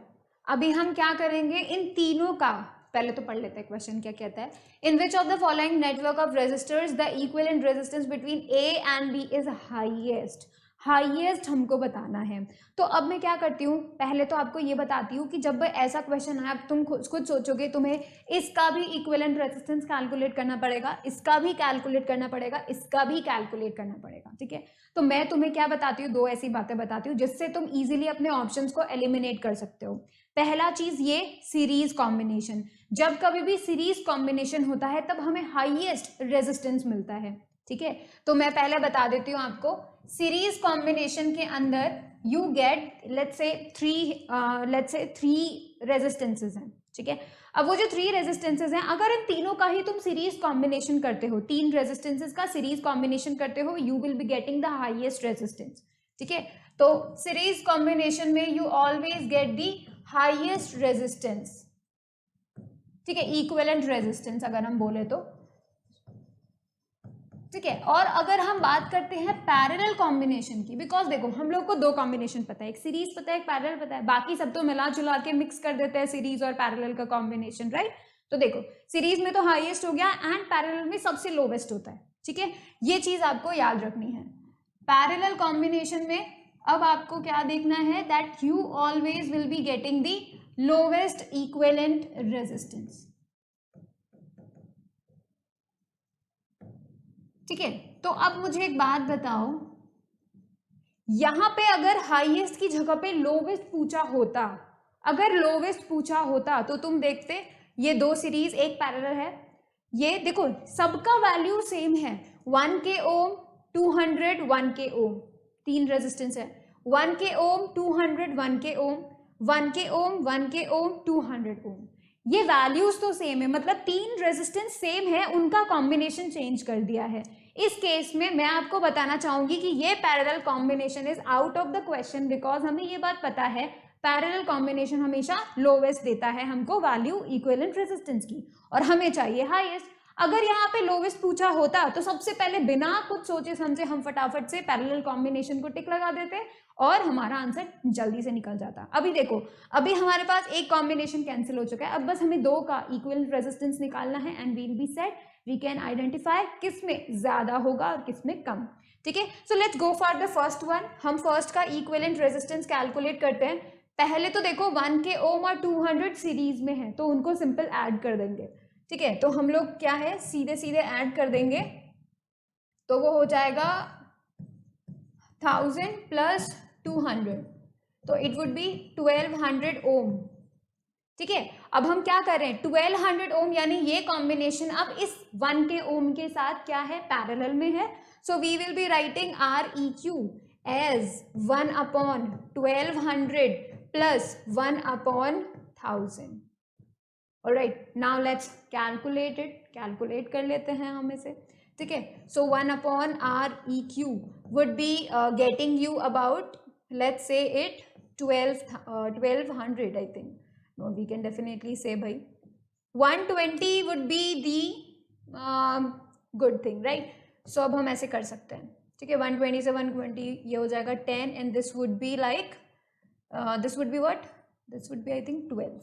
अभी हम क्या करेंगे, इन तीनों का पहले तो पढ़ लेते हैं क्वेश्चन क्या कहता है. In which of the following network of resistors the equivalent resistance between a and b is highest. Highest हमको बताना है. तो अब मैं क्या करती हूँ, पहले तो आपको ये बताती हूँ कि जब ऐसा क्वेश्चन आए तुम खुद सोचोगे तुम्हें इसका भी इक्विवेलेंट रेजिस्टेंस कैलकुलेट करना पड़ेगा, इसका भी कैलकुलेट करना पड़ेगा, इसका भी कैलकुलेट करना पड़ेगा. ठीक है, तो मैं तुम्हें क्या बताती हूँ, 2 ऐसी बातें बताती हूँ जिससे तुम इजीली अपने ऑप्शंस को एलिमिनेट कर सकते हो. पहला चीज ये सीरीज कॉम्बिनेशन. जब कभी भी सीरीज कॉम्बिनेशन होता है तब हमें हाईएस्ट रेजिस्टेंस मिलता है. ठीक है, तो मैं पहले बता देती हूँ आपको. सीरीज कॉम्बिनेशन के अंदर you get let's say 3 resistances हैं. ठीक है, अब वो जो 3 रेजिस्टेंसेज हैं, अगर इन तीनों का ही तुम सीरीज कॉम्बिनेशन करते हो, 3 रेजिस्टेंसेज का सीरीज कॉम्बिनेशन करते हो, you will be getting the highest resistance. ठीक है, तो सीरीज कॉम्बिनेशन में you always get the highest resistance. ठीक है, इक्विवेलेंट रेजिस्टेंस अगर हम बोले तो. ठीक है, और अगर हम बात करते हैं पैरेलल कॉम्बिनेशन की, बिकॉज देखो हम लोग को 2 कॉम्बिनेशन पता है, एक सीरीज पता है, एक पैरेलल पता है, बाकी सब तो मिला जुला के मिक्स कर देते हैं सीरीज और पैरेलल का कॉम्बिनेशन, राइट. तो देखो सीरीज में तो हाईएस्ट हो गया एंड पैरेलल में सबसे लोवेस्ट होता है. ठीक है, ये चीज आपको याद रखनी है. पैरेलल कॉम्बिनेशन में अब आपको क्या देखना है, that you always will be getting the lowest equivalent resistance. ठीक है, तो अब मुझे एक बात बताओ, यहां पे अगर हाईएस्ट की जगह पे लोवेस्ट पूछा होता, अगर लोवेस्ट पूछा होता तो तुम देखते ये 2 सीरीज एक पैरेलल है. ये देखो सबका वैल्यू सेम है, 1 के ओम 200 1 के ओम, 3 रेजिस्टेंस है. 1 के ओम 200 1 के ओम, 1 के ओम 1 के ओम 200 ओम. ये वैल्यूज तो सेम है, मतलब 3 रेजिस्टेंस सेम है, उनका कॉम्बिनेशन चेंज कर दिया है. इस केस में मैं आपको बताना चाहूंगी कि ये parallel combination is out of the question, because हमें ये बात पता है पैरेलल कॉम्बिनेशन हमेशा लोवेस्ट देता है हमको वैल्यू इक्विवेलेंट रेजिस्टेंस की, और हमें चाहिए हाईएस्ट. अगर यहाँ पे लोवेस्ट पूछा होता तो सबसे पहले बिना कुछ सोचे समझे हम फटाफट से पैरेलल कॉम्बिनेशन को टिक लगा देते और हमारा आंसर जल्दी से निकल जाता। अभी देखो, अभी हमारे पास एक कॉम्बिनेशन कैंसिल हो चुका है, अब बस हमें दो का इक्विवेलेंट रेजिस्टेंस निकालना है and we will be set, we can identify किस में ज्यादा होगा और किस में कम। ठीक है, so let's go for the first one. हम फर्स्ट का इक्विवेलेंट रेजिस्टेंस कैलकुलेट करते हैं। पहले तो देखो 1 के ओम और 200 सीरीज में है तो उनको सिंपल ऐड कर देंगे। ठीक है, तो हम लोग क्या है सीधे सीधे ऐड कर देंगे, तो वो हो जाएगा 1000 प्लस 200, तो इट वुड बी 1200 ओम। ठीक है, अब हम क्या कर रहे हैं 1200 ओम, यानी ये कॉम्बिनेशन अब इस 1 के ओम के साथ क्या है पैरेलल में है। So we will be writing R E Q as 1/1200 plus 1/1000। Alright, now let's calculate it, calculate कर लेते हैं हम इसे। ठीक है, सो 1/REQ would be getting you about, let's say it 1200, I think. No, we can definitely say bhai 120 would be the good thing, right? So अब हम ऐसे कर सकते हैं। ठीक है, 120 से 120 ये हो जाएगा 10 and this would be like this would be what? This would be I think 12.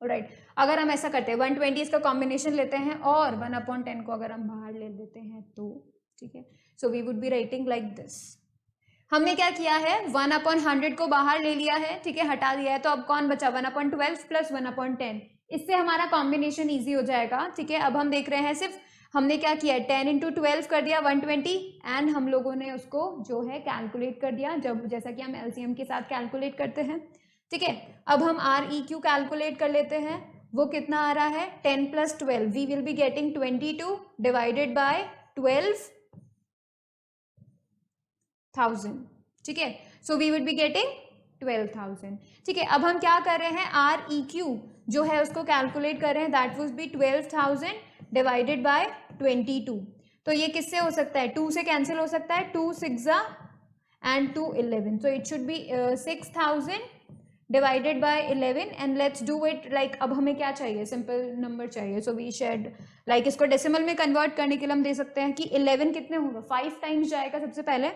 Right, अगर हम ऐसा करते हैं 120 इसका कॉम्बिनेशन लेते हैं और 1/10 को अगर हम बाहर ले लेते हैं तो ठीक है, so we would be writing like this. हमने क्या किया है 1/100 को बाहर ले लिया है, ठीक है, हटा दिया है, तो अब कौन बचा 1/12 प्लस 1/10, इससे हमारा कॉम्बिनेशन ईजी हो जाएगा। ठीक है, अब हम देख रहे हैं सिर्फ हमने क्या किया 10 × 12 कर दिया 120 एंड हम लोगों ने उसको जो है कैलकुलेट कर दिया, जब जैसा कि हम एलसीएम के साथ कैलकुलेट करते हैं। ठीक है, अब हम REQ कैलकुलेट कर लेते हैं, वो कितना आ रहा है 10 + 12, we will be getting 22 divided by 12,000। ठीक है, so we would be getting 12,000। ठीक है, अब हम क्या कर रहे हैं REQ जो है उसको कैलकुलेट कर रहे हैं, that would B 12,000 divided by 22। तो ये किससे हो सकता है 2 से कैंसिल हो सकता है, 2 6 and 2 11, so it should be 6,000 divided by 11 and let's do it like, अब हमें क्या चाहिए सिंपल नंबर चाहिए, सो वी शेड लाइक इसको डेसिमल में कन्वर्ट करने के लिए हम दे सकते हैं कि 11 कितने होगा 5 टाइम्स जाएगा सबसे पहले,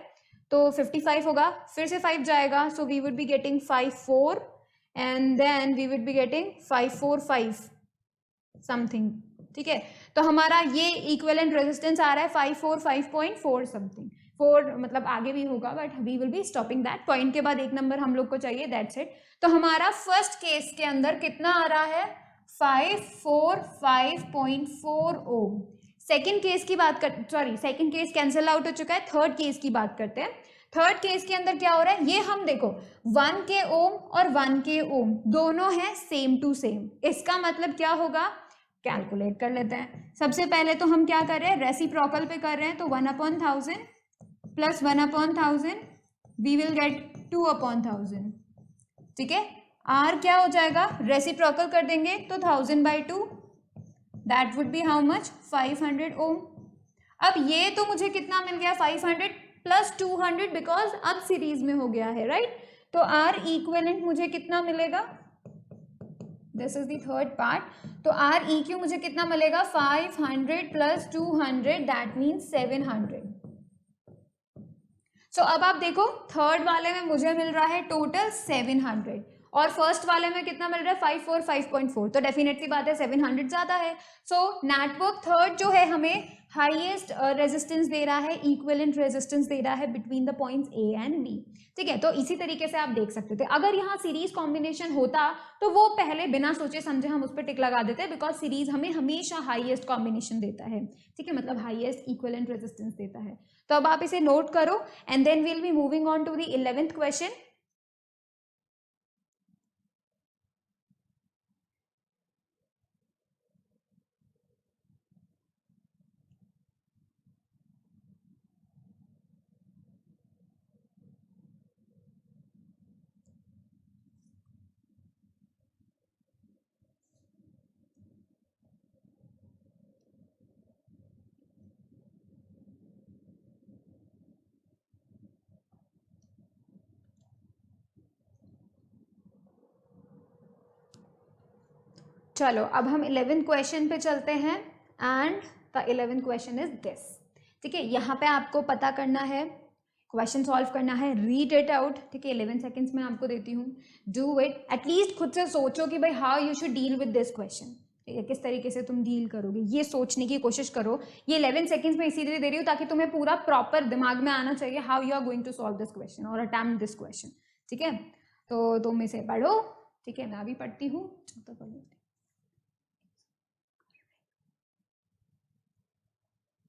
तो 55 होगा, फिर से 5 जाएगा, so we would be getting 54 and then we would be getting 545 something. ठीक है, तो हमारा ये इक्विवेलेंट रेजिस्टेंस आ रहा है 545.4 समथिंग, 4 मतलब आगे भी होगा but we will be stopping that point के बाद एक नंबर हम लोग को चाहिए, दैट्स इट। तो हमारा फर्स्ट केस के अंदर कितना आ रहा है 545.4 ओम। सेकेंड केस की बात कर, sorry second case cancel out हो चुका है, थर्ड केस की बात करते हैं। थर्ड केस के अंदर क्या हो रहा है, ये हम देखो 1 के ओम और 1 के ओम दोनों हैं सेम टू सेम, इसका मतलब क्या होगा कैलकुलेट कर लेते हैं। सबसे पहले तो हम क्या कर रहे हैं रेसिप्रोकल पे कर रहे हैं, तो 1/1000 प्लस 1/1000 वी विल गेट 2/1000। ठीक है, R क्या हो जाएगा रेसिप्रोकल कर देंगे तो 1000/2, that would B how much 500 ओम। अब ये तो मुझे कितना मिल गया 500 प्लस 200 बिकॉज अब सीरीज में हो गया है, राइट। तो R इक्विवेलेंट मुझे कितना मिलेगा, this is the third part, तो REQ मुझे कितना मिलेगा 500 प्लस 200 दैट मीन्स 700। सो अब आप देखो थर्ड वाले में मुझे मिल रहा है टोटल 700 और फर्स्ट वाले में कितना मिल रहा है 545.4, तो डेफिनेटली बात है 700 ज्यादा है। सो नेटवर्क थर्ड जो है हमें हाईएस्ट रेजिस्टेंस दे रहा है, इक्विवेलेंट रेजिस्टेंस दे रहा है between the points A and B। ठीक है, तो इसी तरीके से आप देख सकते थे, अगर यहाँ सीरीज कॉम्बिनेशन होता तो वो पहले बिना सोचे समझे हम उस पर टिक लगा देते, बिकॉज सीरीज हमें हमेशा हाईएस्ट कॉम्बिनेशन देता है। ठीक है, मतलब हाईएस्ट इक्विवेलेंट रेजिस्टेंस देता है। तो अब आप इसे नोट करो and then we'll be moving on to the 11th question. चलो अब हम 11th क्वेश्चन पे चलते हैं and the 11th question is this. ठीक है, यहाँ पे आपको पता करना है, क्वेश्चन सॉल्व करना है, रीड इट आउट। ठीक है, 11 सेकेंड्स में आपको देती हूँ, डू इट। एटलीस्ट खुद से सोचो कि भाई how you should deal with this question. ठीक है, किस तरीके से तुम डील करोगे, ये सोचने की कोशिश करो। ये 11 सेकेंड्स में इसीलिए दे रही हूँ ताकि तुम्हें पूरा प्रॉपर दिमाग में आना चाहिए how you are going to solve this question और अटेम्प्ट दिस क्वेश्चन। ठीक है, तो तुम इसे पढ़ो। ठीक है, मैं भी पढ़ती हूँ।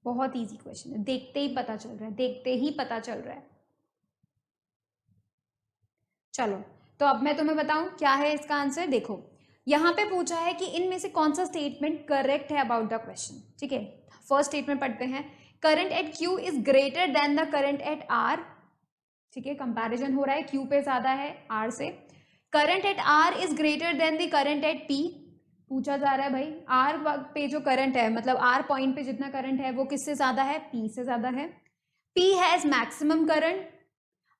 बहुत इजी क्वेश्चन है, देखते ही पता चल रहा है, देखते ही पता चल रहा है। चलो, तो अब मैं तुम्हें बताऊं क्या है इसका आंसर। देखो, यहाँ पे पूछा है कि इनमें से कौन सा स्टेटमेंट करेक्ट है अबाउट द क्वेश्चन। ठीक है, फर्स्ट स्टेटमेंट पढ़ते हैं, current at Q is greater than the current at R. ठीक है, कंपैरिजन हो रहा है, क्यू पे ज्यादा है आर से। Current at R is greater than the current at P. पूछा जा रहा है भाई आर पे जो करंट है, मतलब आर पॉइंट पे जितना करंट है वो किससे ज्यादा है, पी से ज्यादा है। P has maximum current,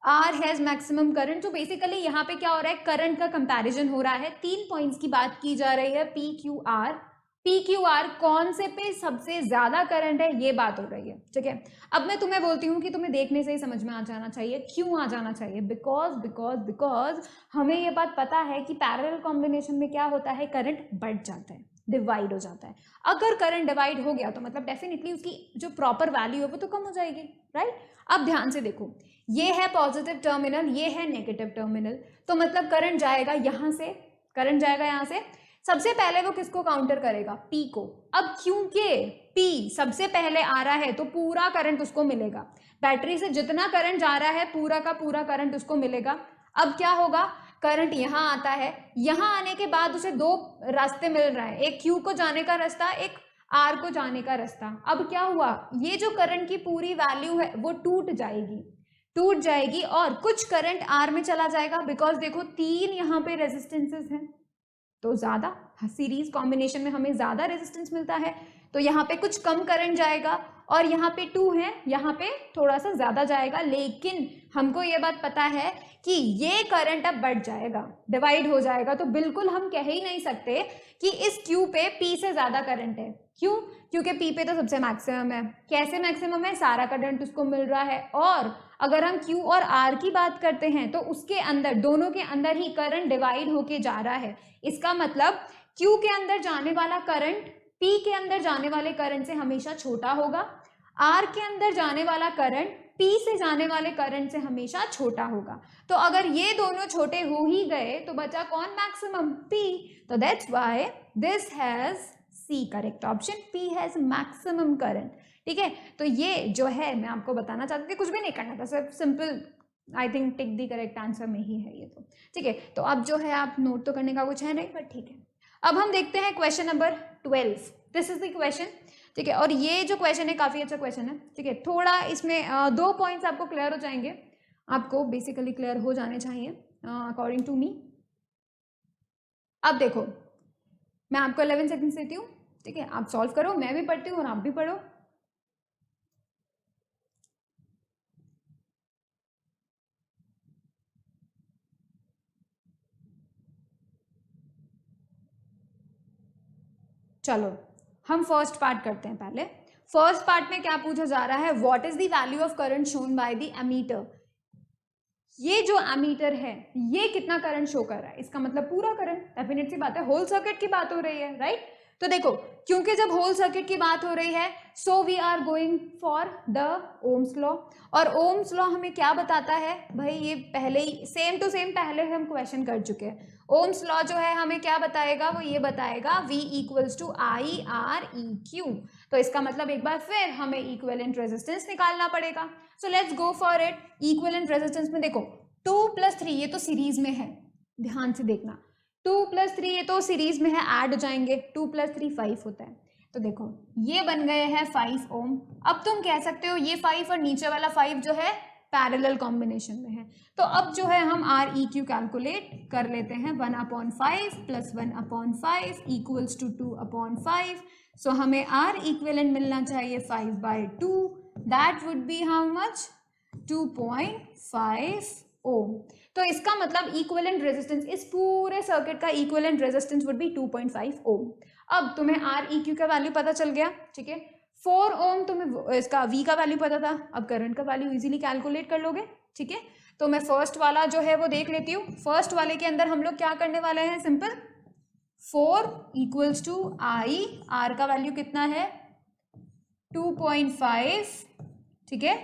R has maximum current. तो बेसिकली यहाँ पे क्या हो रहा है, करंट का कंपैरिजन हो रहा है। 3 पॉइंट्स की बात की जा रही है, P Q R. P Q R कौन से पे सबसे ज्यादा करंट है, ये बात हो रही है। ठीक है, अब मैं तुम्हें बोलती हूँ कि तुम्हें देखने से ही समझ में आ जाना चाहिए। क्यों आ जाना चाहिए? बिकॉज हमें ये बात पता है कि पैरेलल कॉम्बिनेशन में क्या होता है, करंट बढ़ जाता है, डिवाइड हो जाता है। अगर करंट डिवाइड हो गया तो मतलब डेफिनेटली उसकी जो प्रॉपर वैल्यू है वो तो कम हो जाएगी, राइट। अब ध्यान से देखो, ये है पॉजिटिव टर्मिनल, ये है नेगेटिव टर्मिनल, तो मतलब करंट जाएगा यहाँ से, करंट जाएगा यहाँ से। सबसे पहले वो किसको काउंटर करेगा, पी को। अब क्योंकि पी सबसे पहले आ रहा है तो पूरा करंट उसको मिलेगा, बैटरी से जितना करंट जा रहा है पूरा का पूरा करंट उसको मिलेगा। अब क्या होगा, करंट यहाँ आता है, यहाँ आने के बाद उसे 2 रास्ते मिल रहे हैं, एक क्यू को जाने का रास्ता, एक आर को जाने का रास्ता। अब क्या हुआ, ये जो करंट की पूरी वैल्यू है वो टूट जाएगी और कुछ करंट आर में चला जाएगा। बिकॉज देखो 3 यहाँ पे रेजिस्टेंसेस हैं तो ज्यादा, सीरीज कॉम्बिनेशन में हमें ज्यादा रेजिस्टेंस मिलता है, तो यहाँ पे कुछ कम करंट जाएगा और यहाँ पे 2 है, यहाँ पे थोड़ा सा ज्यादा जाएगा। लेकिन हमको ये बात पता है कि ये करंट अब बढ़ जाएगा, डिवाइड हो जाएगा, तो बिल्कुल हम कह ही नहीं सकते कि इस क्यू पे पी से ज्यादा करंट है। क्यों? क्योंकि पी पे तो सबसे मैक्सिमम है। कैसे मैक्सिमम है, सारा करंट उसको मिल रहा है। और अगर हम क्यू और आर की बात करते हैं तो उसके अंदर, दोनों के अंदर ही करंट डिवाइड होके जा रहा है। इसका मतलब क्यू के अंदर जाने वाला करंट पी के अंदर जाने वाले करंट से हमेशा छोटा होगा, आर के अंदर जाने वाला करंट पी से जाने वाले करंट से हमेशा छोटा होगा। तो अगर ये दोनों छोटे हो ही गए तो बचा कौन, मैक्सिमम, पी। तो that's why this has C correct option, P has maximum current. ठीक है, तो ये जो है मैं आपको बताना चाहती थी, कुछ भी नहीं करना था, सिर्फ simple I think tick the correct answer में ही है ये तो। ठीक है, तो अब जो है आप नोट तो करने का कुछ है नहीं, बट ठीक है। अब हम देखते हैं question number 12। This is the question. ठीक है, और ये जो क्वेश्चन है काफी अच्छा क्वेश्चन है। ठीक है, थोड़ा इसमें 2 पॉइंट्स आपको क्लियर हो जाएंगे, आपको बेसिकली क्लियर हो जाने चाहिए अकॉर्डिंग टू मी। अब देखो, मैं आपको 11 सेकंड्स देती हूँ। ठीक है, आप सॉल्व करो, मैं भी पढ़ती हूँ और आप भी पढ़ो। चलो, हम फर्स्ट पार्ट करते हैं पहले। फर्स्ट पार्ट में क्या पूछा जा रहा है, what is the value of current shown by the ammeter. ये जो एमीटर है ये कितना करंट शो कर रहा है, इसका मतलब पूरा करंट। डेफिनेट सी बात है, होल सर्किट की बात हो रही है, राइट। तो देखो, क्योंकि जब होल सर्किट की बात हो रही है so we are going for the Ohm's law. और ओम्स लॉ हमें क्या बताता है भाई, ये पहले ही सेम टू सेम पहले हम क्वेश्चन कर चुके हैं। ओम्स लॉ जो है हमें क्या बताएगा, वो ये बताएगा V equals to I R E Q. तो इसका मतलब एक बार फिर हमें इक्विवेलेंट रेजिस्टेंस निकालना पड़ेगा। सो let's go for it. Equivalent resistance में देखो 2 + 3 ये तो सीरीज में है, ध्यान से देखना, 2 + 3 ये तो सीरीज में है, ऐड हो जाएंगे, 2 + 3 5 होता है। तो देखो ये बन गए हैं 5 ओम। अब तुम कह सकते हो ये 5 और नीचे वाला 5 जो है पैरेलल कॉम्बिनेशन में है। तो अब जो है हम आर ई क्यू कैलकुलेट कर लेते हैं, 1/5 + 1/5 इक्वल्स टू 2/5। सो हमें आर इक्विवेलेंट मिलना चाहिए 5/2, that would B how much, 2.5 ओम। तो इसका मतलब इक्विवेलेंट रेजिस्टेंस, इस पूरे सर्किट का इक्विवेलेंट रेजिस्टेंस वुड बी 2.5 ओम। अब तुम्हें आर ई क्यू का वैल्यू पता चल गया, ठीक है। 4 ओम तुम्हें इसका V का वैल्यू पता था, अब करंट का वैल्यू इजीली कैलकुलेट कर लोगे, ठीक है। तो मैं फर्स्ट वाला जो है वो देख लेती हूँ। फर्स्ट वाले के अंदर हम लोग क्या करने वाले हैं, simple 4 equals to I, R का वैल्यू कितना है 2.5, ठीक है।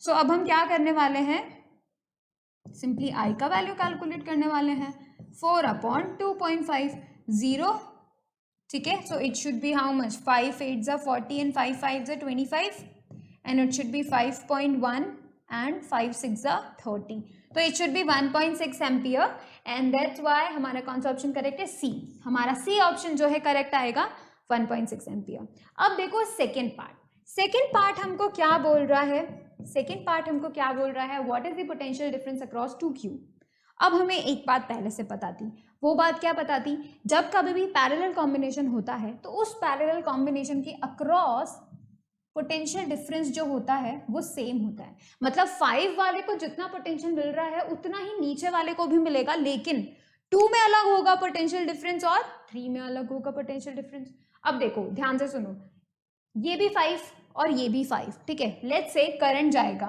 सो अब हम क्या करने वाले हैं, सिंपली आई का वैल्यू कैलकुलेट करने वाले हैं, 4 अपॉन 2.5 0, ठीक है। So it should B how much, 5 8 जा 40 एंड 5 5 जा 25 and it should B 5.1 and 5 6 जा 30, तो it should be 1.6 ampere and that's why हमारा कौन सा ऑप्शन करेक्ट है, सी। हमारा सी ऑप्शन जो है करेक्ट आएगा 1.6 एम्पियर। अब देखो सेकेंड पार्ट, सेकेंड पार्ट हमको क्या बोल रहा है, सेकेंड पार्ट हमको क्या बोल रहा है, what is the potential difference across 2Q। अब हमें एक बात पहले से पता थी, वो बात क्या पता थी, जब कभी भी पैरेलल कॉम्बिनेशन होता है तो उस पैरेलल कॉम्बिनेशन के अक्रॉस पोटेंशियल डिफरेंस जो होता है वो सेम होता है। मतलब 5 वाले को जितना पोटेंशियल मिल रहा है उतना ही नीचे वाले को भी मिलेगा, लेकिन 2 में अलग होगा पोटेंशियल डिफरेंस और 3 में अलग होगा पोटेंशियल डिफरेंस। अब देखो ध्यान से सुनो, ये भी 5 और ये भी 5, ठीक है। लेट्स से करंट जाएगा,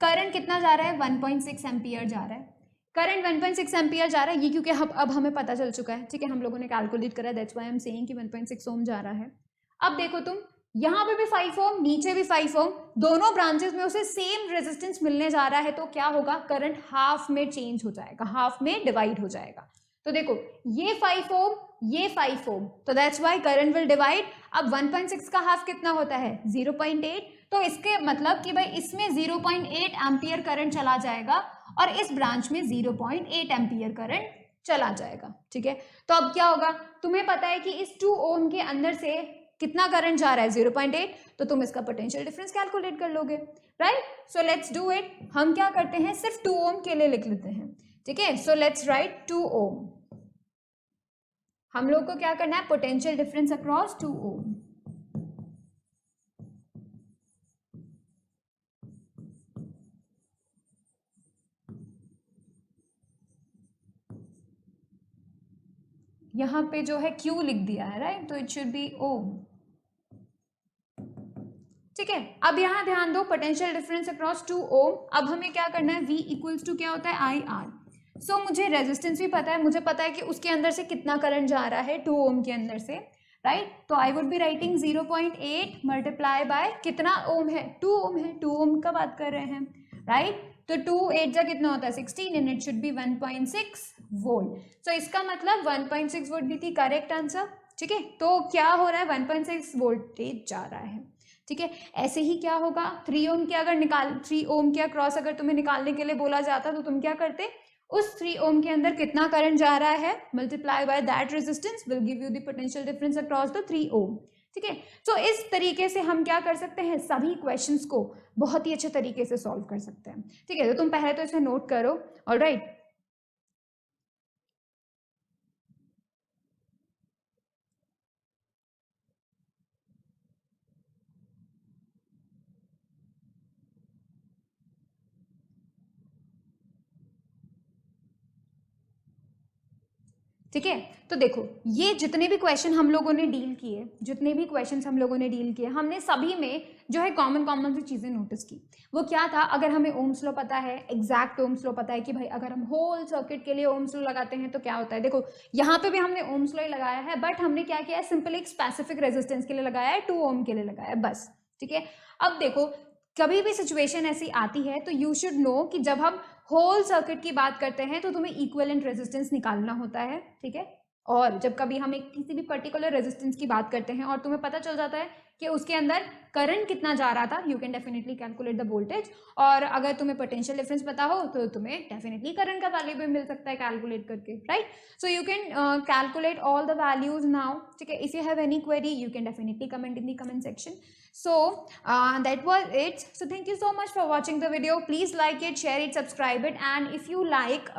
करंट कितना जा रहा है 1.6 एम्पियर जा रहा है, करंट 1.6 एम्पियर जा रहा है, ये क्योंकि अब हमें पता चल चुका है, ठीक है, हम लोगों ने कैलकुलेट करा, that's why I am saying कि 1.6 ओम जा रहा है। अब देखो तुम, यहाँ पे भी 5 ओम, नीचे भी 5 ओम, दोनों ब्रांचेस में उसे सेम रेजिस्टेंस मिलने जा रहा है, तो क्या होगा, करंट हाफ में चेंज हो जाएगा, हाफ में डिवाइड हो जाएगा। तो देखो ये 5 ओम, ये 5 ओम, तो that's why current will divide. अब 1.6 का हाफ कितना होता है 0.8, तो इसके मतलब कि भाई इसमें 0.8 एम्पियर करंट चला जाएगा और इस ब्रांच में 0.8 एम्पियर करंट चला जाएगा, ठीक है। तो अब क्या होगा, तुम्हें पता है कि इस 2 ओम के अंदर से कितना करंट जा रहा है 0.8, तो तुम इसका पोटेंशियल डिफरेंस कैलकुलेट कर लोगे, right. So let's do it. हम क्या करते हैं, सिर्फ 2 ओम के लिए लिख लेते हैं, ठीक है। सो लेट्स राइट 2 ओम। हम लोग को क्या करना है, पोटेंशियल डिफरेंस अक्रॉस 2 ओम। यहां पे जो है Q लिख दिया है, राइट, तो इट शुड बी ओम, ठीक है। अब यहां ध्यान दो, पोटेंशियल डिफरेंस अक्रॉस 2 ओम। अब हमें क्या करना है, V इक्वल्स टू क्या होता है आई आर। सो मुझे रेजिस्टेंस भी पता है, मुझे पता है कि उसके अंदर से कितना करंट जा रहा है 2 ओम के अंदर से, राइट। तो आई would be writing 0.8 multiply by कितना ओम है, 2 ओम है, 2 ओम का बात कर रहे हैं, राइट। तो 2 8 जा कितना होता है 16 and it should be 1.6 volt. सो इसका मतलब 1.6 वोल्ट भी थी करेक्ट आंसर, ठीक है। तो क्या हो रहा है, 1.6 वोल्टेज जा रहा है, ठीक है। ऐसे ही क्या होगा, 3 ओम के अगर 3 ओम के अक्रॉस अगर तुम्हें निकालने के लिए बोला जाता तो तुम क्या करते, उस 3 ओम के अंदर कितना करंट जा रहा है multiply by that resistance will give you the potential difference across the 3 ओम, ठीक है। तो इस तरीके से हम क्या कर सकते हैं, सभी क्वेश्चंस को बहुत ही अच्छे तरीके से सॉल्व कर सकते हैं, ठीक है। तो तुम पहले तो इसे नोट करो, ऑलराइट। ठीक है। तो देखो ये जितने भी क्वेश्चन हम लोगों ने डील किए, जितने भी क्वेश्चंस हम लोगों ने डील किए, हमने सभी में जो है कॉमन सी चीजें नोटिस की। वो क्या था, अगर हमें ओम्स लॉ पता है, एग्जैक्ट ओम्स लॉ पता है कि भाई अगर हम होल सर्किट के लिए ओम्स लॉ लगाते हैं तो क्या होता है। देखो यहाँ पे भी हमने ओम्स लॉ ही लगाया है, बट हमने क्या किया है, सिंपली एक स्पेसिफिक रेजिस्टेंस के लिए लगाया है, 2 ओम के लिए लगाया है बस, ठीक है। अब देखो कभी भी सिचुएशन ऐसी आती है तो यू शुड नो कि जब हम होल सर्किट की बात करते हैं तो तुम्हें इक्विवेलेंट रेजिस्टेंस निकालना होता है, ठीक है। और जब कभी हम एक किसी भी पर्टिकुलर रेजिस्टेंस की बात करते हैं और तुम्हें पता चल जाता है कि उसके अंदर करंट कितना जा रहा था, you can definitely calculate the voltage. और अगर तुम्हें पोटेंशियल डिफरेंस पता हो तो तुम्हें डेफिनेटली करंट का वैल्यू भी मिल सकता है कैलकुलेट करके, right. So you can calculate all the values now, ठीक है। If you have any query you can definitely comment in the comment section. So that was it. So thank you so much for watching the video. Please like it, share it, subscribe it, and if you like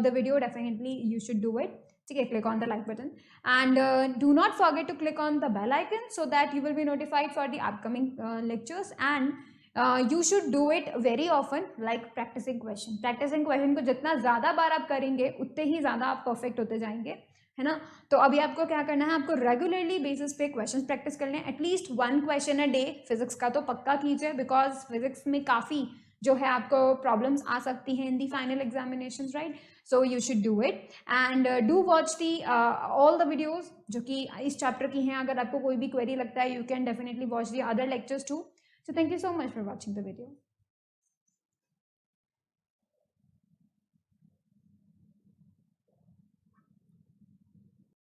the video, definitely you should do it. Okay, click on the like button and do not forget to click on the bell icon so that you will be notified for the upcoming lectures. And you should do it very often, like practicing question. Practicing question को जितना ज़्यादा बार आप करेंगे उतने ही ज़्यादा आप perfect होते जाएंगे, है ना। तो अभी आपको क्या करना है, आपको रेगुलरली बेसिस पे क्वेश्चंस प्रैक्टिस करने हैं, at least 1 question a day physics का तो पक्का कीजिए, बिकॉज फिजिक्स में काफ़ी जो है आपको प्रॉब्लम्स आ सकती हैं in the final examinations, right. So you should do it and do watch the all the videos जो कि इस चैप्टर की हैं। अगर आपको कोई भी क्वेरी लगता है, you can definitely watch the other lectures too. So thank you so much for watching the video.